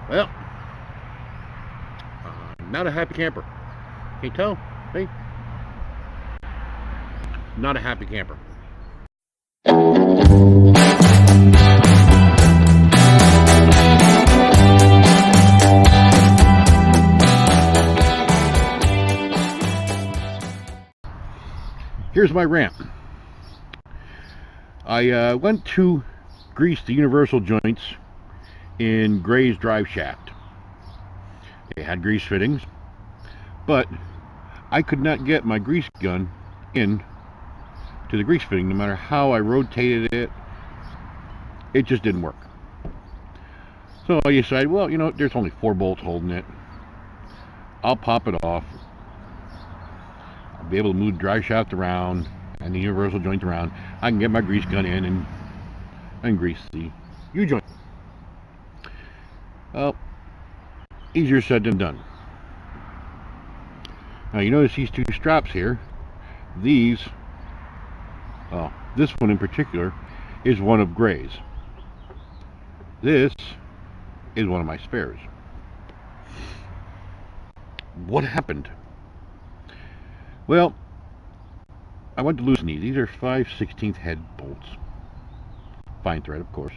Well, not a happy camper. Can you tell? Hey, not a happy camper. Here's my rant. I went to grease the universal joints in Gray's drive shaft. They had grease fittings, but I could not get my grease gun in to the grease fitting. No matter how I rotated it, it just didn't work. So I decided, well, there's only 4 bolts holding it. I'll pop it off. I'll be able to move the drive shaft around and the universal joint around. I can get my grease gun in and grease the U-joint. Well, easier said than done. Now you notice these 2 straps here. These, this one in particular, is one of Gray's. This is one of my spares. What happened? Well, I went to loosen these. These are 5/16 head bolts. Fine thread, of course.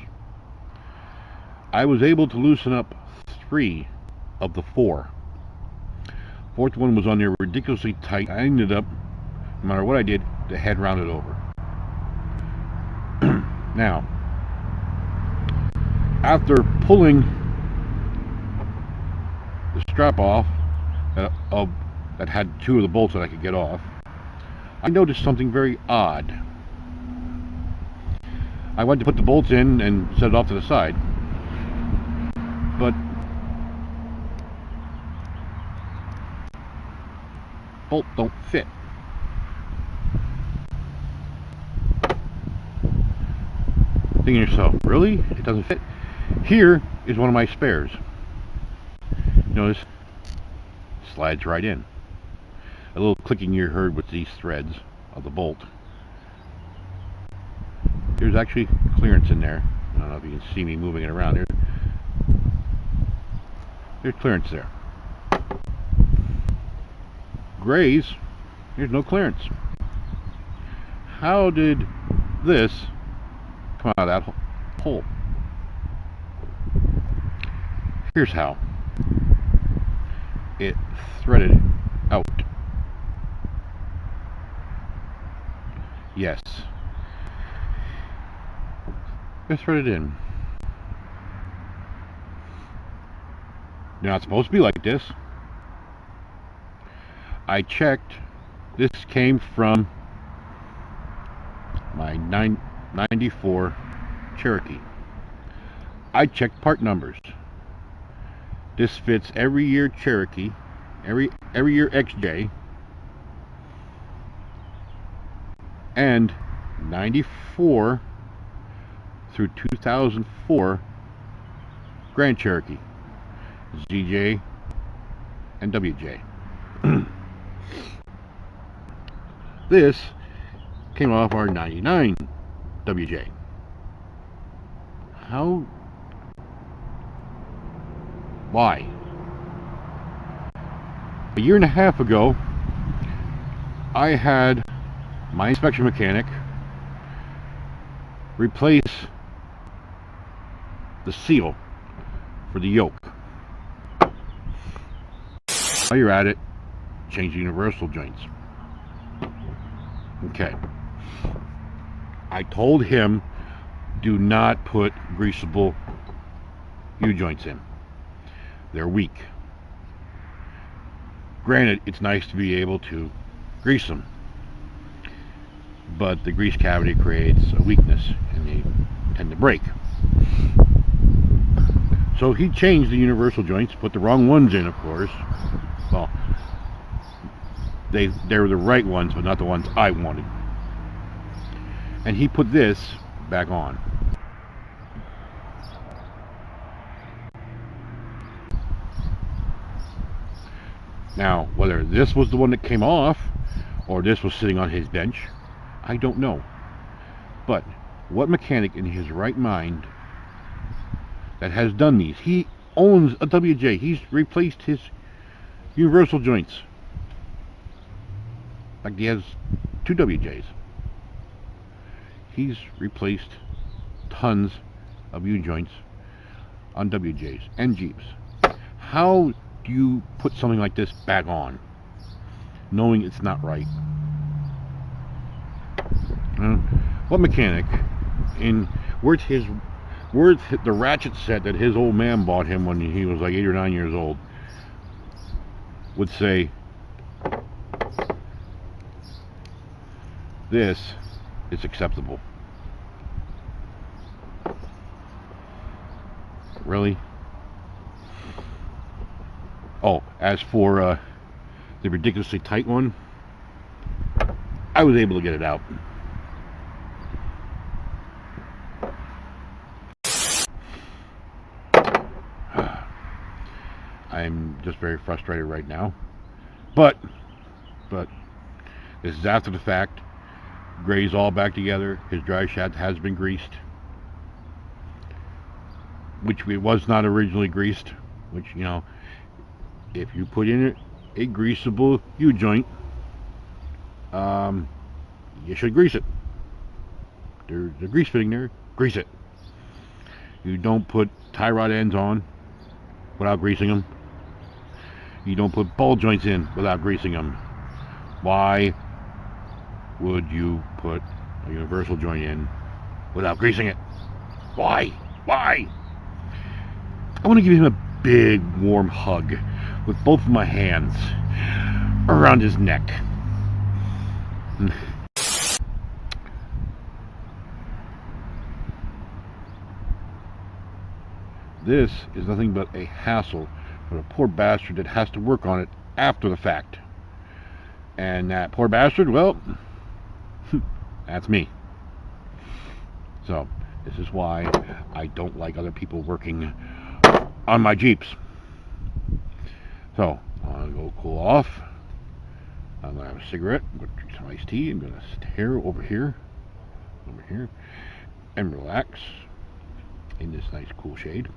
I was able to loosen up 3 of the 4. 4th one was on there ridiculously tight. I ended up, no matter what I did, the head rounded over. Now, after pulling the strap off that had 2 of the bolts that I could get off, I noticed something very odd. I went to put the bolts in and set it off to the side, but bolt don't fit. Thinking to yourself, really? It doesn't fit? Here is one of my spares. Notice, slides right in. A little clicking you heard with these threads of the bolt. There's actually clearance in there. I don't know if you can see me moving it around here. There's clearance there. Gray's, there's no clearance. How did this come out of that hole? Here's how. It threaded out. Yes. It threaded in. They're not supposed to be like this. I checked. This came from my 94 Cherokee. I checked part numbers. This fits every year Cherokee, every year XJ, and 94 through 2004 Grand Cherokee, ZJ and WJ. This came off our 99 WJ. How? Why? A year and a half ago, I had my inspection mechanic replace the seal for the yoke. While you're at it, change the universal joints. Okay. I told him, do not put greasable U-joints in. They're weak. Granted, it's nice to be able to grease them, but the grease cavity creates a weakness and they tend to break. So he changed the universal joints, put the wrong ones in, of course. Well, they were the right ones, but not the ones I wanted. And he put this back on. Now, whether this was the one that came off or this was sitting on his bench, I don't know. But what mechanic in his right mind that has done these? owns a WJ. He's replaced his universal joints. Like he has 2 WJs. He's replaced tons of U-joints on WJs and Jeeps. How do you put something like this back on, knowing it's not right? What mechanic in where's the ratchet set that his old man bought him when he was like 8 or 9 years old would say, this is acceptable? Really? Oh, as for the ridiculously tight one, I was able to get it out. I'm just very frustrated right now. But this is after the fact. Gray's all back together. His drive shaft has been greased, which it was not originally greased. Which, you know, if you put in a greasable U-joint, you should grease it. There's a grease fitting there. Grease it. You don't put tie rod ends on without greasing them. You don't put ball joints in without greasing them. Why would you put a universal joint in without greasing it? Why? Why? I want to give him a big warm hug with both of my hands around his neck. This is nothing but a hassle for the poor bastard that has to work on it after the fact. And that poor bastard, well, that's me. So, this is why I don't like other people working on my Jeeps. So, I'm going to go cool off. I'm going to have a cigarette. I'm going to drink some iced tea. I'm going to stare over here, and relax in this nice cool shade.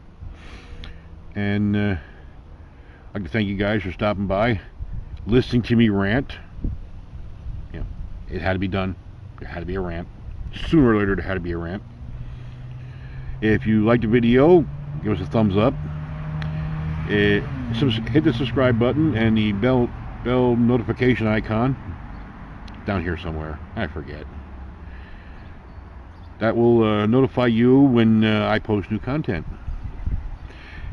And I'd like to thank you guys for stopping by, listening to me rant. Yeah, it had to be done. There had to be a rant. Sooner or later, there had to be a rant. If you liked the video, give us a thumbs up. Hit the subscribe button and the bell notification icon down here somewhere. I forget. That will notify you when I post new content.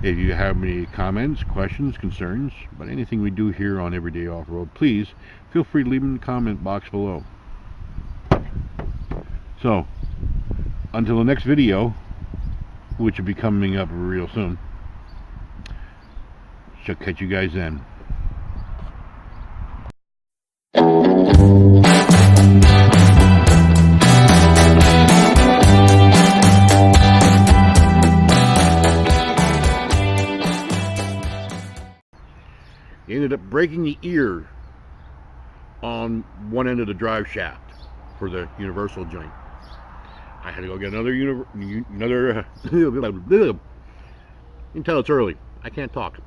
If you have any comments, questions, concerns about anything we do here on Everyday Offroad, please feel free to leave them in the comment box below. So, until the next video, which will be coming up real soon, shall catch you guys then. He ended up breaking the ear on one end of the drive shaft for the universal joint. I had to go get another until it's early. I can't talk.